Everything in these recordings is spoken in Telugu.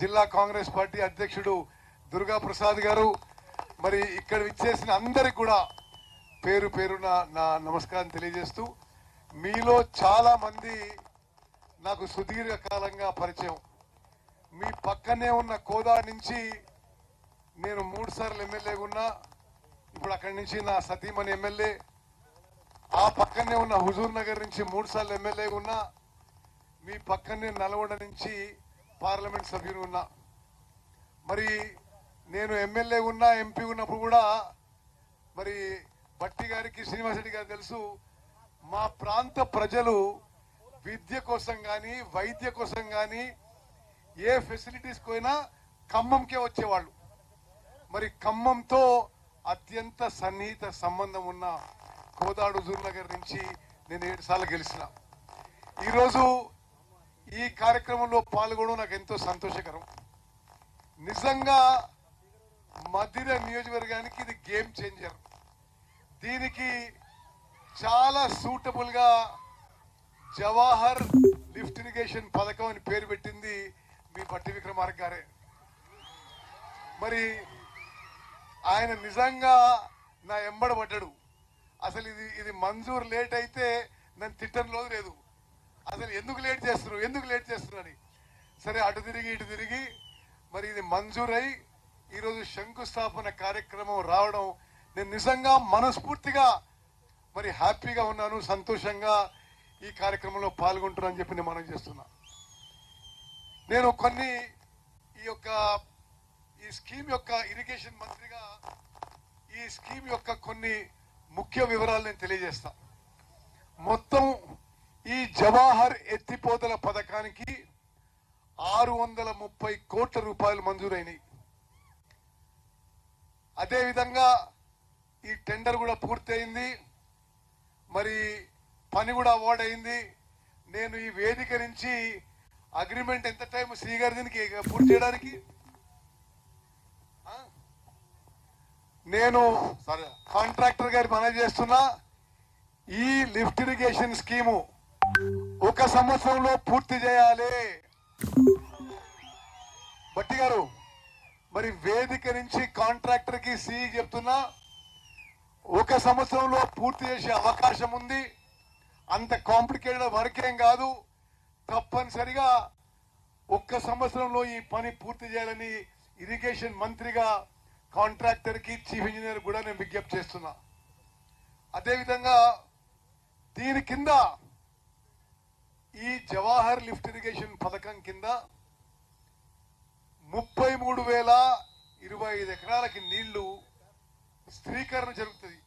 జిల్లా కాంగ్రెస్ పార్టీ అధ్యక్షుడు దుర్గా ప్రసాద్ గారు, మరి ఇక్కడ విచ్చేసిన అందరికి కూడా పేరు పేరున నా నమస్కారం తెలియజేస్తూ, మీలో చాలా మంది నాకు సుదీర్ఘకాలంగా పరిచయం. మీ పక్కనే ఉన్న కోదాడ నుంచి నేను 3 సార్లు ఎమ్మెల్యేగా ఉన్నా. ఇప్పుడు అక్కడి నుంచి నా సతీమణి ఎమ్మెల్యే. ఆ పక్కనే ఉన్న హుజూర్ నగర్ నుంచి 3 సార్లు ఎమ్మెల్యేగా ఉన్నా. మీ పక్కనే నల్గొండ నుంచి పార్లమెంట్ సభ్యులు ఉన్నా. మరి నేను ఎమ్మెల్యే ఉన్నా, ఎంపీ ఉన్నప్పుడు కూడా మరి భట్టి గారికి, శ్రీనివాసరెడ్డి గారు తెలుసు, మా ప్రాంత ప్రజలు విద్య కోసం కానీ, వైద్య కోసం కానీ, ఏ ఫెసిలిటీస్ పోయినా ఖమ్మంకే వచ్చేవాళ్ళు. మరి ఖమ్మంతో అత్యంత సన్నిహిత సంబంధం ఉన్న కోదాడు హుజూర్ నగర్ నుంచి నేను 7 సార్లు గెలిచిన. ఈరోజు ఈ కార్యక్రమంలో పాల్గొనడం నాకు ఎంతో సంతోషకరం. నిజంగా మధిర నియోజకవర్గానికి ఇది గేమ్ చేంజర్. దీనికి చాలా సూటబుల్ గా జవాహర్ లిఫ్ట్ ఇరిగేషన్ పథకం అని పేరు పెట్టింది మీ భట్టి విక్రమార్క గారే. మరి ఆయన నిజంగా నా ఎంబడ పడ్డాడు. అసలు ఇది మంజూరు లేట్ అయితే నన్ను తిట్టంలో లేదు. అసలు ఎందుకు లేట్ చేస్తున్నారని. సరే, అటు తిరిగి ఇటు తిరిగి మరి ఇది మంజూరై ఈరోజు శంకుస్థాపన కార్యక్రమం రావడం నేను నిజంగా మనస్ఫూర్తిగా మరి హ్యాపీగా ఉన్నాను, సంతోషంగా ఈ కార్యక్రమంలో పాల్గొంటున్నానని చెప్పి నేను మనం చేస్తున్నా. నేను కొన్ని ఈ స్కీమ్ యొక్క ఇరిగేషన్ మంత్రిగా ఈ స్కీమ్ యొక్క కొన్ని ముఖ్య వివరాలు నేను తెలియజేస్తా. మొత్తం ఈ జవాహర్ ఎత్తిపోతల పథకానికి 630 కోట్ల రూపాయలు మంజూరైనవి. అదేవిధంగా ఈ టెండర్ కూడా పూర్తయింది. మరి పని కూడా అవార్డ్ అయింది. నేను ఈ వేదిక నుంచి అగ్రిమెంట్ ఎంత టైం శ్రీగారి దీనికి పూర్తి చేయడానికి నేను కాంట్రాక్టర్ గారి మనవి చేస్తున్నా. ఈ లిఫ్ట్ ఇరిగేషన్ స్కీము 1 సంవత్సరంలో పూర్తి చేయాలి. భట్టి గారు, మరి వేదిక నుంచి కాంట్రాక్టర్ కి సిఈ చెప్తున్నా, 1 సంవత్సరంలో పూర్తి చేసే అవకాశం ఉంది. అంత కాంప్లికేటెడ్ వర్క్ ఏం కాదు. తప్పనిసరిగా 1 సంవత్సరంలో ఈ పని పూర్తి చేయాలని ఇరిగేషన్ మంత్రిగా కాంట్రాక్టర్ కి, చీఫ్ ఇంజనీర్ కూడా నేను విజ్ఞప్తి చేస్తున్నా. అదేవిధంగా దీని కింద ఈ జవాహర్ లిఫ్ట్ ఇరిగేషన్ పథకం కింద 33,025 ఎకరాలకి నీళ్లు స్థిరీకరణ జరుగుతుంది.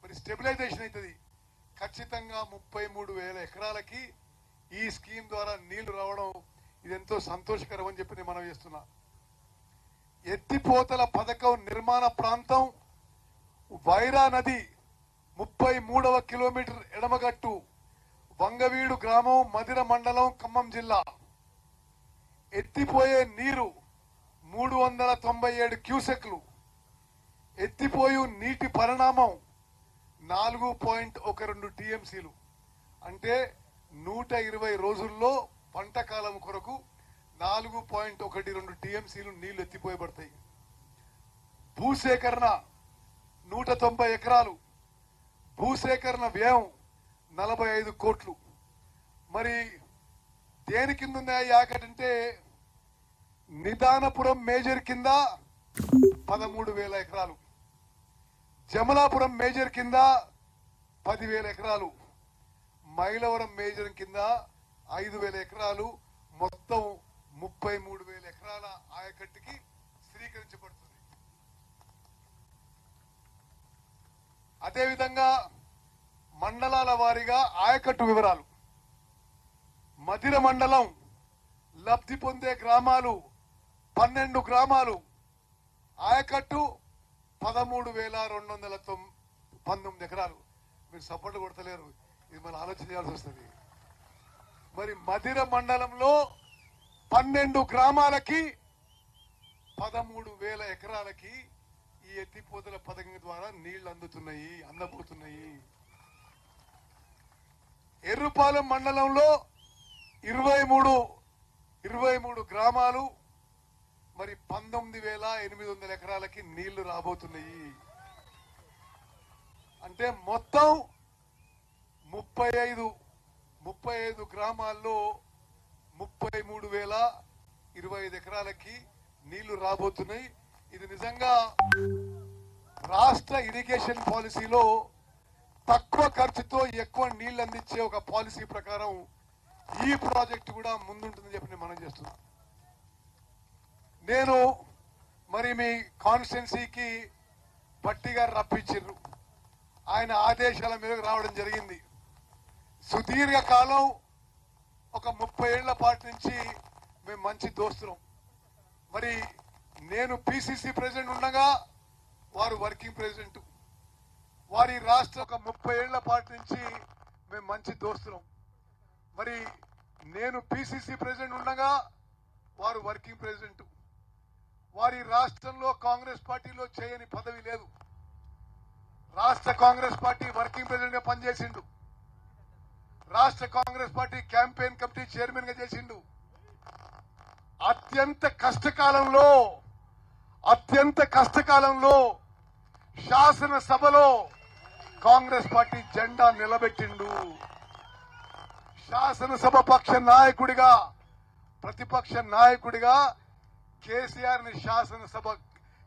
మరి స్టెబిలైజేషన్ అవుతుంది. ఖచ్చితంగా 33,000 ఎకరాలకి ఈ స్కీమ్ ద్వారా నీళ్లు రావడం ఇది ఎంతో సంతోషకరం అని చెప్పి నేను మనం చేస్తున్నా. ఎత్తిపోతల పథకం నిర్మాణ ప్రాంతం వైరా నది 33వ కిలోమీటర్ ఎడమగట్టు, వంగవీడు గ్రామం, మధిర మండలం, ఖమ్మం జిల్లా. ఎత్తిపోయే నీరు 397 క్యూసెక్లు. ఎత్తిపోయు నీటి పరిణామం 4.12 టీఎంసీలు. అంటే 120 రోజుల్లో పంట కాలం కొరకు 4.12 టీఎంసీలు నీళ్లు ఎత్తిపోయబడతాయి. భూసేకరణ 190 ఎకరాలు. భూసేకరణ వ్యయం 45 కోట్లు. మరి దేని కింద ఉన్నాయి యాకటంటే నిదానపురం మేజర్ కింద 13,000 ఎకరాలు, జమలాపురం మేజర్ కింద 10,000 ఎకరాలు, మైలవరం మేజర్ కింద 5,000 ఎకరాలు, మొత్తం 33,000 ఎకరాల ఆయకట్టుకి స్థిరీకరించబడుతుంది. అదేవిధంగా మండలాల వారీగా ఆయకట్టు వివరాలు. మధిర మండలం లబ్ధి పొందే గ్రామాలు 12 గ్రామాలు. ఆయకట్టు 13,219 ఎకరాలు. మీరు సపోర్ట్ కొడతలేరు, ఇది మనం ఆలోచన చేయాల్సి వస్తుంది. మరి మధిర మండలంలో 12 గ్రామాలకి 13,000 ఎకరాలకి ఈ ఎత్తిపోతల పథకం ద్వారా నీళ్లు అందబోతున్నాయి. ఎర్రుపాలెం మండలంలో 23 గ్రామాలు మరి 19,800 ఎకరాలకి నీళ్లు రాబోతున్నాయి. అంటే మొత్తం 35 గ్రామాల్లో 33,025 ఎకరాలకి నీళ్లు రాబోతున్నాయి. ఇది నిజంగా రాష్ట్ర ఇరిగేషన్ పాలసీలో తక్కువ ఖర్చుతో ఎక్కువ నీళ్లు అందించే ఒక పాలసీ ప్రకారం ఈ ప్రాజెక్టు కూడా ముందుంటుందని చెప్పి మనం చేస్తున్నాం. నేను మరి మీ కాన్స్టిట్యున్సీకి భట్టి గారు రప్పించారు. ఆయన ఆదేశాల మేరకు రావడం జరిగింది. సుదీర్ఘ కాలం ఒక 30 ఏళ్ల పాటు నుంచి మేము మంచి దోస్తులం. మరి నేను పిసిసి ప్రెసిడెంట్ ఉండగా వారు వర్కింగ్ ప్రెసిడెంట్. వారి రాష్ట్ర ఒక 30 ఏళ్ల పాటు నుంచి మేము మంచి దోస్తులం. మరి నేను పిసిసి ప్రెసిడెంట్ ఉండగా వారు వర్కింగ్ ప్రెసిడెంట్. వారి రాష్ట్రంలో కాంగ్రెస్ పార్టీలో చేయని పదవి లేదు. రాష్ట్ర కాంగ్రెస్ పార్టీ వర్కింగ్ ప్రెసిడెంట్ గా పనిచేసిండు. రాష్ట్ర Congress party campaign committee chairman గా చేసిండు. అత్యంత కష్టకాలంలో శాసనసభలో కాంగ్రెస్ పార్టీ జెండా నిలబెట్టిండు. శాసనసభ పక్ష నాయకుడిగా, ప్రతిపక్ష నాయకుడిగా కేసీఆర్ ని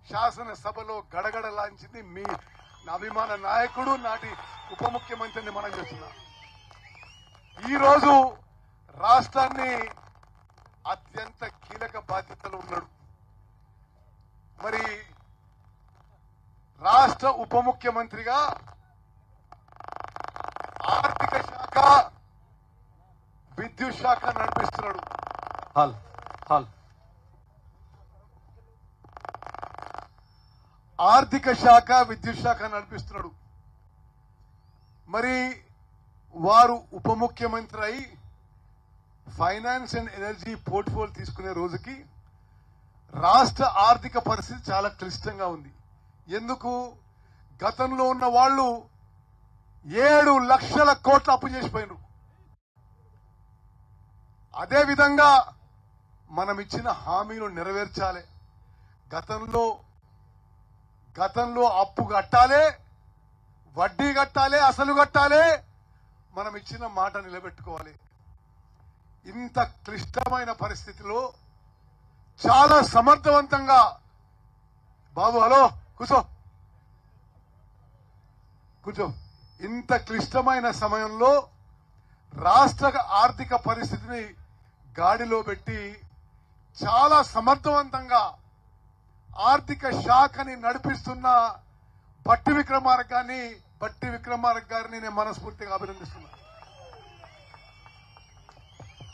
శాసనసభలో గడగడలాంచింది మీ అభిమాన నాయకుడు, నాటి ఉప ముఖ్యమంత్రిని మనం చేస్తున్నాం. ఈ రోజు రాష్ట్రాన్ని అత్యంత కీలక బాధ్యతలు ఉన్నాడు. మరి రాష్ట్ర ఉప ముఖ్యమంత్రిగా ఆర్థిక శాఖ, విద్యుత్ శాఖ నడిపిస్తున్నాడు. ఆర్థిక శాఖ, విద్యుత్ శాఖ నడిపిస్తున్నాడు. మరి వారు ఉప ముఖ్యమంత్రి అయి ఫైనాన్స్ అండ్ ఎనర్జీ పోర్ట్ఫోలియో తీసుకునే రోజుకి రాష్ట్ర ఆర్థిక పరిస్థితి చాలా క్లిష్టంగా ఉంది. ఎందుకు? గతంలో ఉన్న వాళ్ళు 7 లక్షల కోట్ల అప్పు చేసిపోయినారు. అదే విధంగా మనం ఇచ్చిన హామీలు నెరవేర్చాలి. గతంలో అప్పు కట్టాలి, వడ్డీ కట్టాలి, అసలు కట్టాలి. మనం ఇచ్చిన మాట నిలబెట్టుకోవాలి. ఇంత క్లిష్టమైన పరిస్థితిలో చాలా సమర్థవంతంగా, బాబు హలో కూర్చో, ఇంత క్లిష్టమైన సమయంలో రాష్ట్ర ఆర్థిక పరిస్థితిని గాడిలో పెట్టి చాలా సమర్థవంతంగా ఆర్థిక శాఖని నడిపిస్తున్న భట్టి విక్రమార్క గారిని నేను మనస్ఫూర్తిగా అభినందిస్తున్నా.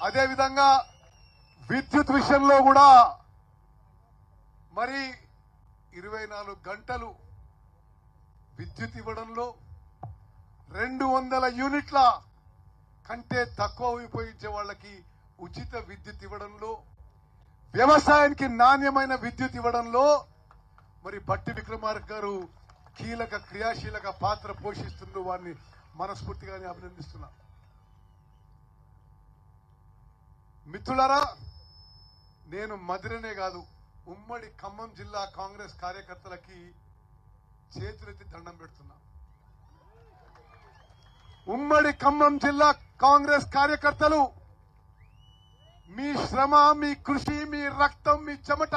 అదేవిధంగా విద్యుత్ విషయంలో కూడా మరి 24 గంటలు విద్యుత్ ఇవ్వడంలో, 200 యూనిట్ల కంటే తక్కువ ఉపయోగించే వాళ్ళకి ఉచిత విద్యుత్ ఇవ్వడంలో, వ్యవసాయానికి నాణ్యమైన విద్యుత్ ఇవ్వడంలో మరి భట్టి విక్రమార్క గారు క్రియాశీలక పాత్ర పోషిస్తున్న వారిని మనస్ఫూర్తిగానే అభినందిస్తున్నా. మిత్రులారా, నేను మదిరనే కాదు, ఉమ్మడి ఖమ్మం జిల్లా కాంగ్రెస్ కార్యకర్తలకి చేతులెత్తి దండం పెడుతున్నా. ఉమ్మడి ఖమ్మం జిల్లా కాంగ్రెస్ కార్యకర్తలు మీ శ్రమ, మీ కృషి, మీ రక్తం, మీ చెమట,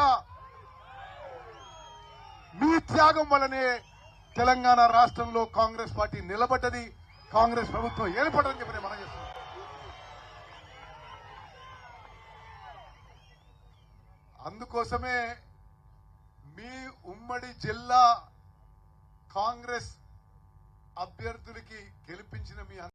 మీ త్యాగం వల్లనే తెలంగాణ రాష్ట్రంలో కాంగ్రెస్ పార్టీ నిలబడ్డది, కాంగ్రెస్ ప్రభుత్వం ఏర్పడదని చెప్పి మనం చేస్తున్నాం. అందుకోసమే మీ ఉమ్మడి జిల్లా కాంగ్రెస్ అభ్యర్థులకి గెలిపించిన మీ